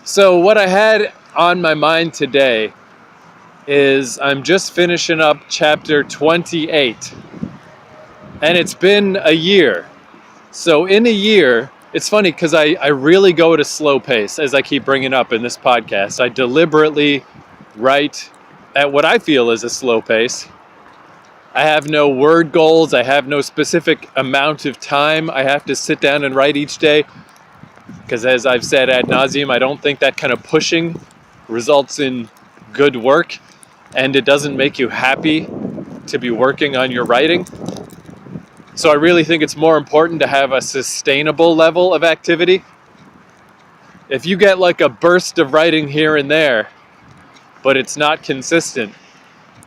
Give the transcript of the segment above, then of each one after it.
So what I had on my mind today is I'm just finishing up chapter 28, and it's been a year. So in a year, it's funny because I really go at a slow pace, as I keep bringing up in this podcast. I deliberately write at what I feel is a slow pace. I have no word goals. I have no specific amount of time I have to sit down and write each day. Because as I've said ad nauseum, I don't think that kind of pushing results in good work, and it doesn't make you happy to be working on your writing. So I really think it's more important to have a sustainable level of activity. If you get like a burst of writing here and there, but it's not consistent,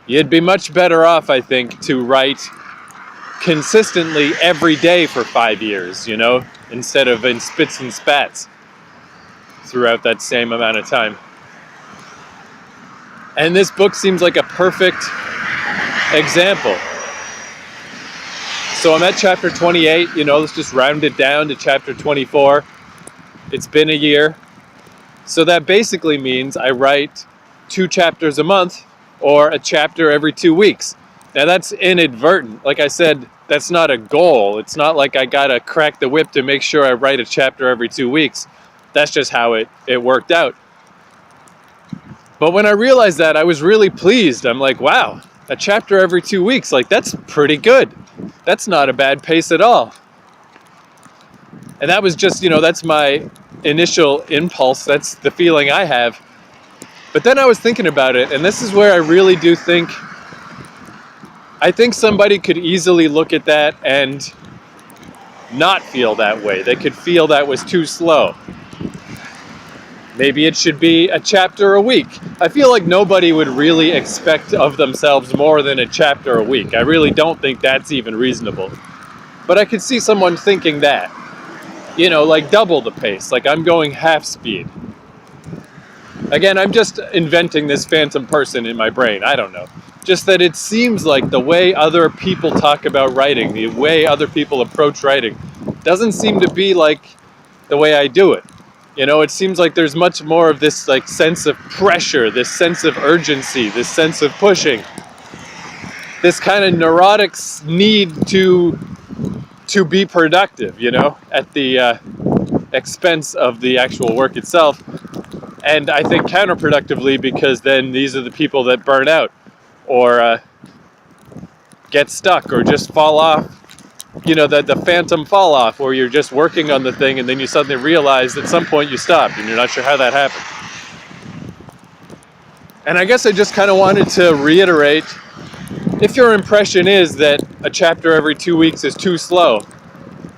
you'd be much better off, I think, to write consistently every day for 5 years, instead of in spits and spats throughout that same amount of time. And this book seems like a perfect example. So I'm at chapter 28, let's just round it down to chapter 24. It's been a year. So that basically means I write 2 chapters a month or a chapter every 2 weeks. Now that's inadvertent. Like I said, that's not a goal. It's not like I gotta crack the whip to make sure I write a chapter every 2 weeks. That's just how it worked out. But when I realized that, I was really pleased. I'm like, wow, a chapter every 2 weeks, like that's pretty good. That's not a bad pace at all. And that was just, that's my initial impulse. That's the feeling I have. But then I was thinking about it, and this is where I really do think somebody could easily look at that and not feel that way. They could feel that was too slow. Maybe it should be a chapter a week. I feel like nobody would really expect of themselves more than a chapter a week. I really don't think that's even reasonable. But I could see someone thinking that. Like double the pace. Like I'm going half speed. Again, I'm just inventing this phantom person in my brain. I don't know. Just that it seems like the way other people talk about writing, the way other people approach writing, doesn't seem to be like the way I do it. It seems like there's much more of this like sense of pressure, this sense of urgency, this sense of pushing, this kind of neurotic need to be productive, at the expense of the actual work itself. And I think counterproductively, because then these are the people that burn out or get stuck or just fall off. The phantom fall off, where you're just working on the thing and then you suddenly realize at some point you stopped and you're not sure how that happened. And I guess I just kind of wanted to reiterate, if your impression is that a chapter every 2 weeks is too slow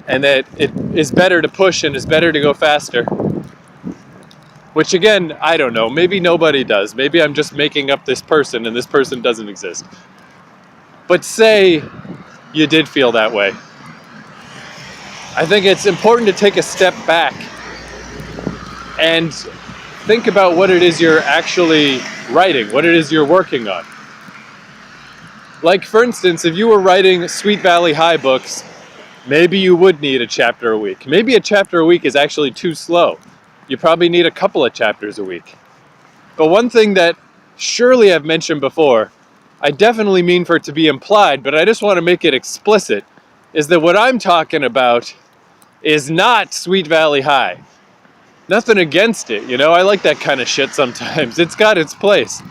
and that it is better to push and is better to go faster, which again, I don't know, maybe nobody does. Maybe I'm just making up this person and this person doesn't exist. But say you did feel that way. I think it's important to take a step back and think about what it is you're actually writing, what it is you're working on. Like, for instance, if you were writing Sweet Valley High books, maybe you would need a chapter a week. Maybe a chapter a week is actually too slow. You probably need a couple of chapters a week. But one thing that surely I've mentioned before, I definitely mean for it to be implied, but I just want to make it explicit, is that what I'm talking about is not Sweet Valley High. Nothing against it, I like that kind of shit sometimes. It's got its place.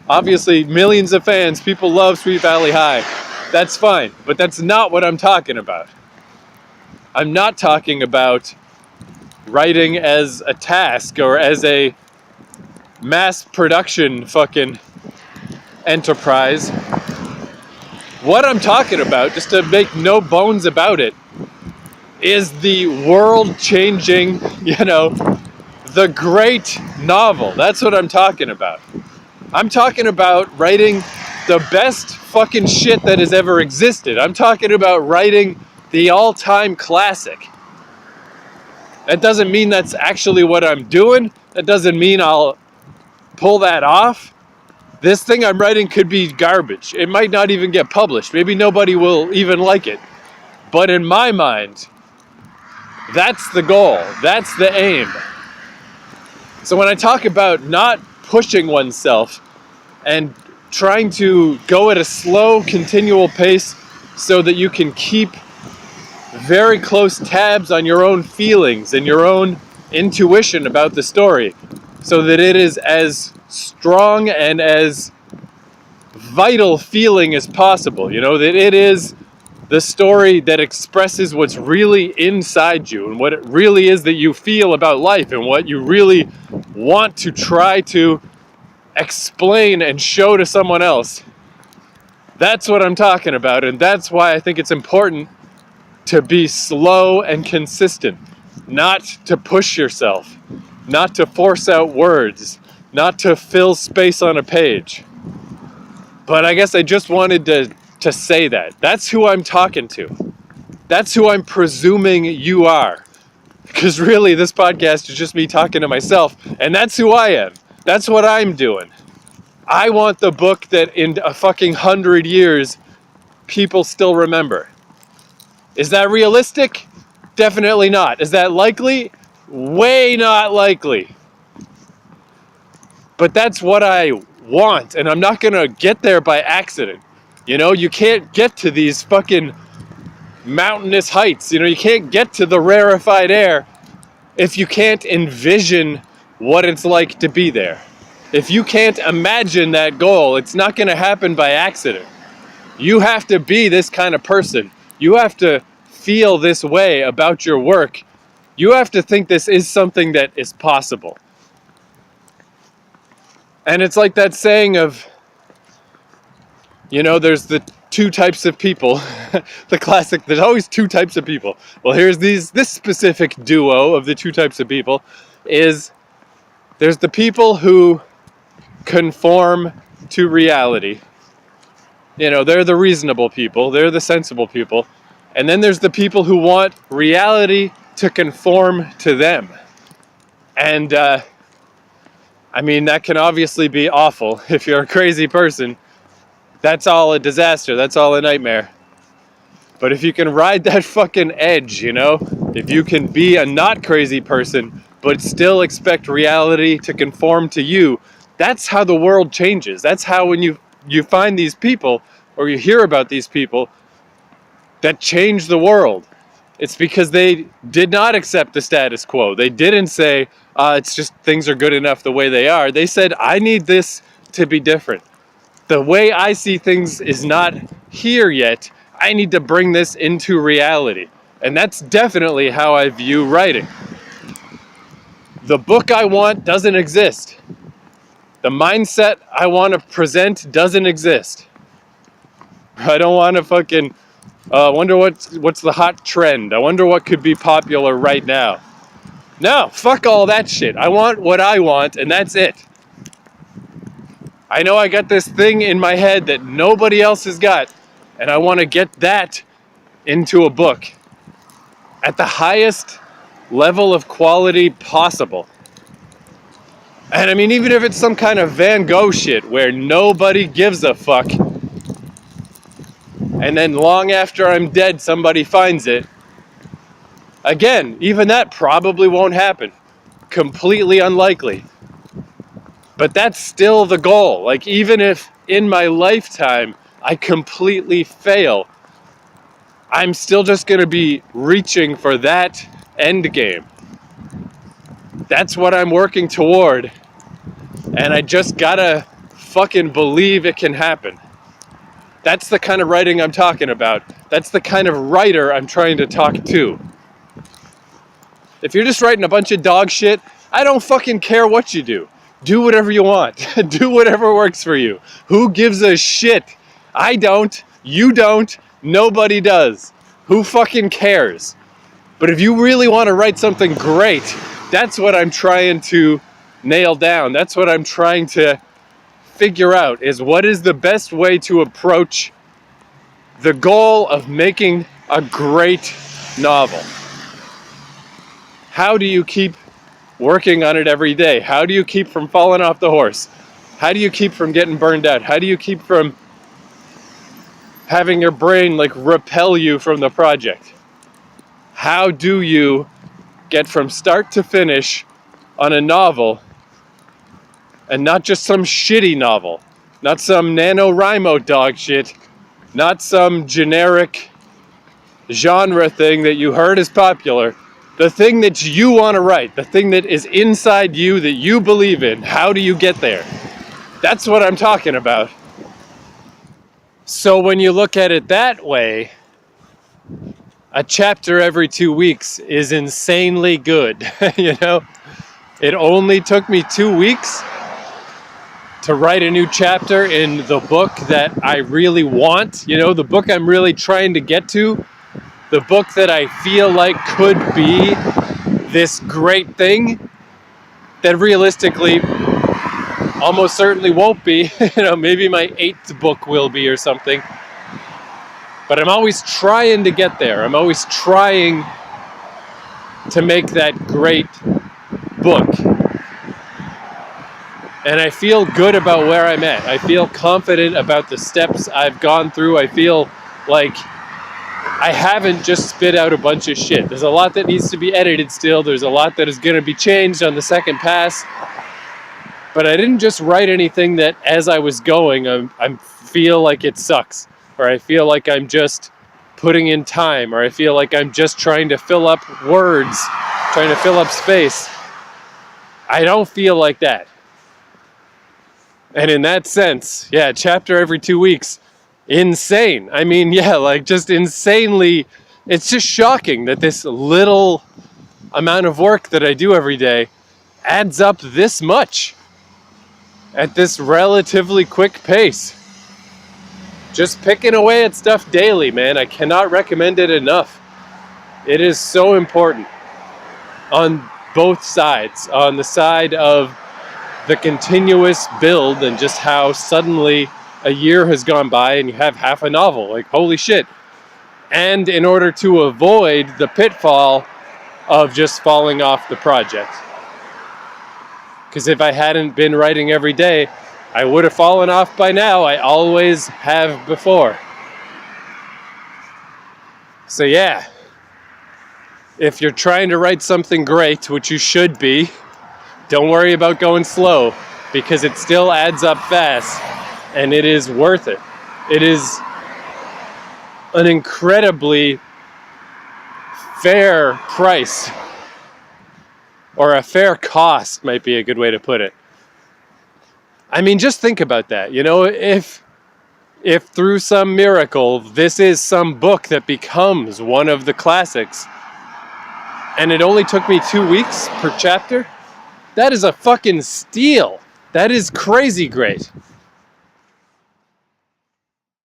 Obviously, millions of fans, people love Sweet Valley High. That's fine, but that's not what I'm talking about. I'm not talking about writing as a task or as a mass production fucking enterprise. What I'm talking about, just to make no bones about it, is the world-changing, the great novel. That's what I'm talking about. I'm talking about writing the best fucking shit that has ever existed. I'm talking about writing the all-time classic. That doesn't mean that's actually what I'm doing. That doesn't mean I'll pull that off. This thing I'm writing could be garbage. It might not even get published. Maybe nobody will even like it. But in my mind, that's the goal. That's the aim. So when I talk about not pushing oneself and trying to go at a slow, continual pace so that you can keep very close tabs on your own feelings and your own intuition about the story, so that it is as strong and as vital feeling as possible, that it is the story that expresses what's really inside you and what it really is that you feel about life and what you really want to try to explain and show to someone else. That's what I'm talking about, and that's why I think it's important to be slow and consistent, not to push yourself, not to force out words, not to fill space on a page. But I guess I just wanted to say that. That's who I'm talking to. That's who I'm presuming you are. Because really, this podcast is just me talking to myself, and that's who I am. That's what I'm doing. I want the book that in a fucking 100 years, people still remember. Is that realistic? Definitely not. Is that likely? Way not likely. But that's what I want, and I'm not gonna get there by accident. You can't get to these fucking mountainous heights. You can't get to the rarefied air if you can't envision what it's like to be there. If you can't imagine that goal, it's not gonna happen by accident. You have to be this kind of person. You have to feel this way about your work. You have to think this is something that is possible. And it's like that saying of, there's the two types of people. The classic, there's always two types of people. Well, here's this specific duo of the two types of people is there's the people who conform to reality. They're the reasonable people. They're the sensible people. And then there's the people who want reality to conform to them. And, that can obviously be awful. If you're a crazy person, that's all a disaster. That's all a nightmare. But if you can ride that fucking edge, if you can be a not crazy person, but still expect reality to conform to you, that's how the world changes. That's how when you find these people, or you hear about these people that change the world, it's because they did not accept the status quo. They didn't say, it's just things are good enough the way they are. They said, I need this to be different. The way I see things is not here yet. I need to bring this into reality. And that's definitely how I view writing. The book I want doesn't exist. The mindset I want to present doesn't exist. I don't want to fucking wonder what's the hot trend. I wonder what could be popular right now. No, fuck all that shit. I want what I want, and that's it. I know I got this thing in my head that nobody else has got, and I want to get that into a book at the highest level of quality possible. And even if it's some kind of Van Gogh shit where nobody gives a fuck, and then long after I'm dead somebody finds it, again, even that probably won't happen. Completely unlikely. But that's still the goal. Like, even if in my lifetime I completely fail, I'm still just going to be reaching for that end game. That's what I'm working toward. And I just gotta fucking believe it can happen. That's the kind of writing I'm talking about. That's the kind of writer I'm trying to talk to. If you're just writing a bunch of dog shit, I don't fucking care what you do. Do whatever you want. Do whatever works for you. Who gives a shit? I don't. You don't. Nobody does. Who fucking cares? But if you really want to write something great, that's what I'm trying to nail down. That's what I'm trying to figure out, is what is the best way to approach the goal of making a great novel. How do you keep working on it every day? How do you keep from falling off the horse? How do you keep from getting burned out? How do you keep from having your brain repel you from the project? How do you get from start to finish on a novel and not just some shitty novel, not some NaNoWriMo dog shit, not some generic genre thing that you heard is popular. The thing that you want to write, the thing that is inside you that you believe in. How do you get there? That's what I'm talking about. So when you look at it that way, a chapter every 2 weeks is insanely good. You know, it only took me 2 weeks to write a new chapter in the book that I really want. You know, the book I'm really trying to get to. The book that I feel like could be this great thing that realistically almost certainly won't be. You know, maybe my 8th book will be or something. But I'm always trying to get there. I'm always trying to make that great book. And I feel good about where I'm at. I feel confident about the steps I've gone through. I feel like I haven't just spit out a bunch of shit. There's a lot that needs to be edited still. There's a lot that is going to be changed on the second pass. But I didn't just write anything that as I was going, I feel like it sucks. Or I feel like I'm just putting in time. Or I feel like I'm just trying to fill up words, trying to fill up space. I don't feel like that. And in that sense, yeah, chapter every 2 weeks. Insane. I mean, yeah, like just insanely, it's just shocking that this little amount of work that I do every day adds up this much at this relatively quick pace. Just picking away at stuff daily, man. I cannot recommend it enough. It is so important on both sides. On the side of the continuous build and just how suddenly a year has gone by and you have half a novel. Like, holy shit. And in order to avoid the pitfall of just falling off the project. Because if I hadn't been writing every day, I would have fallen off by now. I always have before. So yeah. If you're trying to write something great, which you should be, don't worry about going slow, because it still adds up fast. And it is worth it. It is an incredibly fair price. Or a fair cost might be a good way to put it. I mean, just think about that. You know, if through some miracle, this is some book that becomes one of the classics, and it only took me 2 weeks per chapter, that is a fucking steal. That is crazy great.